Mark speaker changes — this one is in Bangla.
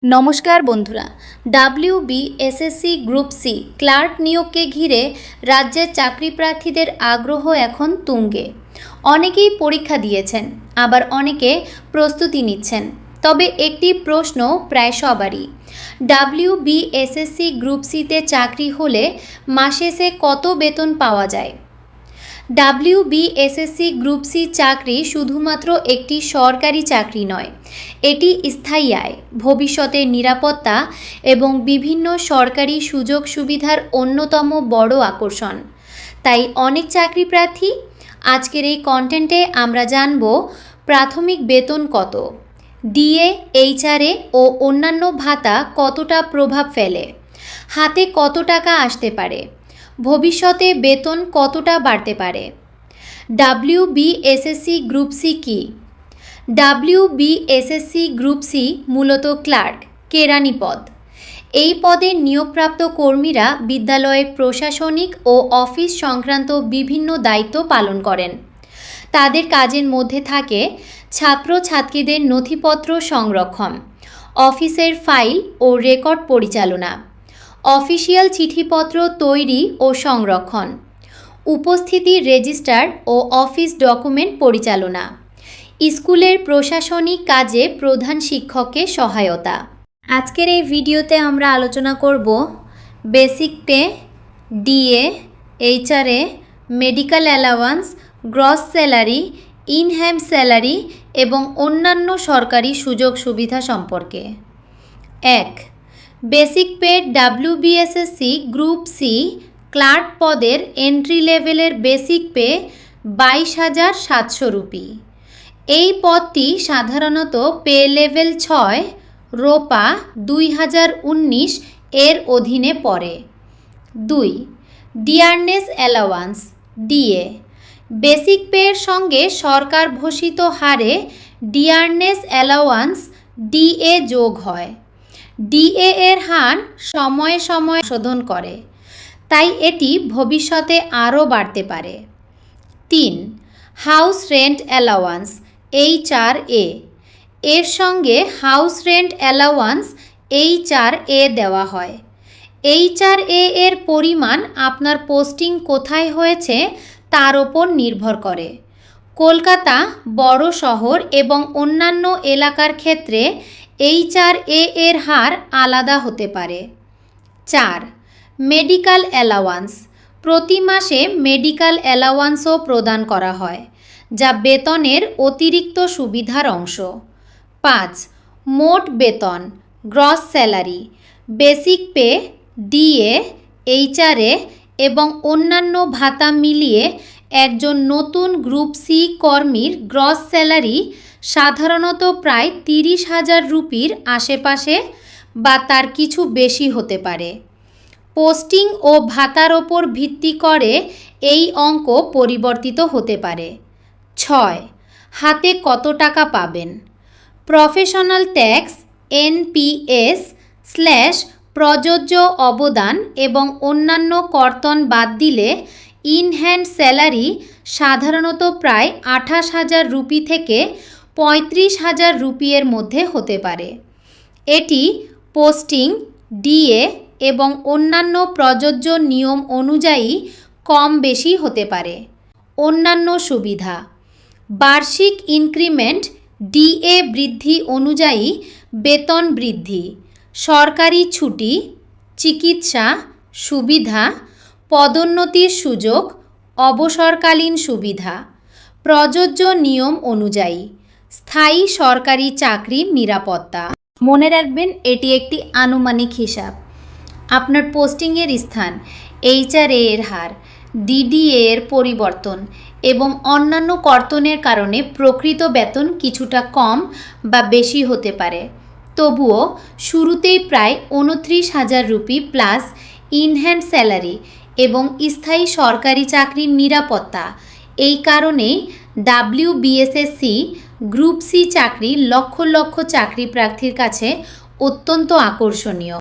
Speaker 1: নমস্কার বন্ধুরা, WBSSC গ্রুপ সি ক্লার্ক নিয়োগকে ঘিরে রাজ্যের চাকরি প্রার্থীদের আগ্রহ এখন তুঙ্গে। অনেকেই পরীক্ষা দিয়েছেন, আবার অনেকে প্রস্তুতি নিচ্ছেন। তবে একটি প্রশ্ন প্রায় সবারই, WBSSC গ্রুপ সিতে চাকরি হলে মাসে সে কত বেতন পাওয়া যায়? WBSSC গ্রুপ সি চাকরি শুধুমাত্র একটি সরকারি চাকরি নয়, এটি স্থায়ী আয়, ভবিষ্যতের নিরাপত্তা এবং বিভিন্ন সরকারি সুযোগ সুবিধার অন্যতম বড় আকর্ষণ। তাই অনেক চাকরি প্রার্থী আজকের এই কন্টেন্টে আমরা জানব প্রাথমিক বেতন কত, ডিএ, এইচআরএ ও অন্যান্য ভাতা কতটা প্রভাব ফেলে, হাতে কত টাকা আসতে পারে, ভবিষ্যতে বেতন কতটা বাড়তে পারে। WBSSC গ্রুপ সি কি? WBSSC গ্রুপ সি মূলত ক্লার্ক, কেরানি পদ। এই পদে নিয়োগপ্রাপ্ত কর্মীরা বিদ্যালয়ের প্রশাসনিক ও অফিস সংক্রান্ত বিভিন্ন দায়িত্ব পালন করেন। তাদের কাজের মধ্যে থাকে ছাত্রছাত্রীদের নথিপত্র সংরক্ষণ, অফিসের ফাইল ও রেকর্ড পরিচালনা, অফিসিয়াল চিঠিপত্র তৈরি ও সংরক্ষণ, উপস্থিতি রেজিস্টার ও অফিস ডকুমেন্ট পরিচালনা, স্কুলের প্রশাসনিক কাজে প্রধান শিক্ষকের সহায়তা। আজকের এই ভিডিওতে আমরা আলোচনা করব basic pay, DA, HRA, medical allowance, gross salary, in hand salary এবং অন্যান্য সরকারি সুযোগ সুবিধা সম্পর্কে। 1. Basic pay. WBSSC group C clerk পদের এন্ট্রি লেভেলের বেসিক পে 22,700 রুপি। এই পদটি সাধারণত পে লেভেল 6 রোপা 2019 এর অধীনে পড়ে। 2. Dearness অ্যালাওয়ান্স, DA. বেসিক পের সঙ্গে সরকার ঘোষিত হারে ডিয়ারনেস অ্যালাওয়ান্স, ডিএ যোগ হয়। ডিএ এর হার সময়ে সময়ে শোধন করে, তাই এটি ভবিষ্যতে আরও বাড়তে পারে। 3. House rent allowance, HRA। এর সঙ্গে হাউস রেন্ট অ্যালাওয়ান্স HRA দেওয়া হয়। HRA এর পরিমাণ আপনার পোস্টিং কোথায় হয়েছে তার ওপর নির্ভর করে। কলকাতা বড় শহর এবং অন্যান্য এলাকার ক্ষেত্রে HRA এর হার আলাদা হতে পারে। 4. মেডিকেল অ্যালাওয়ান্স। প্রতি মাসে মেডিকেল অ্যালাওয়ান্সও প্রদান করা হয়, যা বেতনের অতিরিক্ত সুবিধার অংশ। 5. মোট বেতন, gross salary. Basic pay, DA, HRA এবং অন্যান্য ভাতা মিলিয়ে একজন নতুন গ্রুপ সি কর্মীর গ্রস স্যালারি সাধারণত প্রায় 30,000 রুপির আশেপাশে বা তার কিছু বেশি হতে পারে। পোস্টিং ও ভাতার ওপর ভিত্তি করে এই অঙ্ক পরিবর্তিত হতে পারে। 6. হাতে কত টাকা পাবেন? প্রফেশনাল ট্যাক্স, NPS / প্রযোজ্য অবদান এবং অন্যান্য কর্তন বাদ দিলে ইন হ্যান্ড স্যালারি সাধারণত প্রায় 28,000 রুপি থেকে 35,000 রুপির মধ্যে হতে পারে। এটি পোস্টিং, ডিএ এবং অন্যান্য প্রযোজ্য নিয়ম অনুযায়ী কম বেশি হতে পারে। অন্যান্য সুবিধা: বার্ষিক ইনক্রিমেন্ট, ডিএ বৃদ্ধি অনুযায়ী বেতন বৃদ্ধি, সরকারি ছুটি, চিকিৎসা সুবিধা, পদোন্নতির সুযোগ, অবসরকালীন সুবিধা, প্রযোজ্য নিয়ম অনুযায়ী স্থায়ী সরকারি চাকরির নিরাপত্তা। মনে রাখবেন, এটি একটি আনুমানিক হিসাব। আপনার পোস্টিংয়ের স্থান, HRA এর হার, DDA এর পরিবর্তন এবং অন্যান্য কর্তনের কারণে প্রকৃত বেতন কিছুটা কম বা বেশি হতে পারে। তবুও শুরুতেই প্রায় 29,000 rupee plus in hand salary এবং স্থায়ী সরকারি চাকরির নিরাপত্তা। এই কারণেই WBSSC গ্রুপ সি চাকরি লক্ষ লক্ষ চাকরি প্রার্থীর কাছে অত্যন্ত আকর্ষণীয়।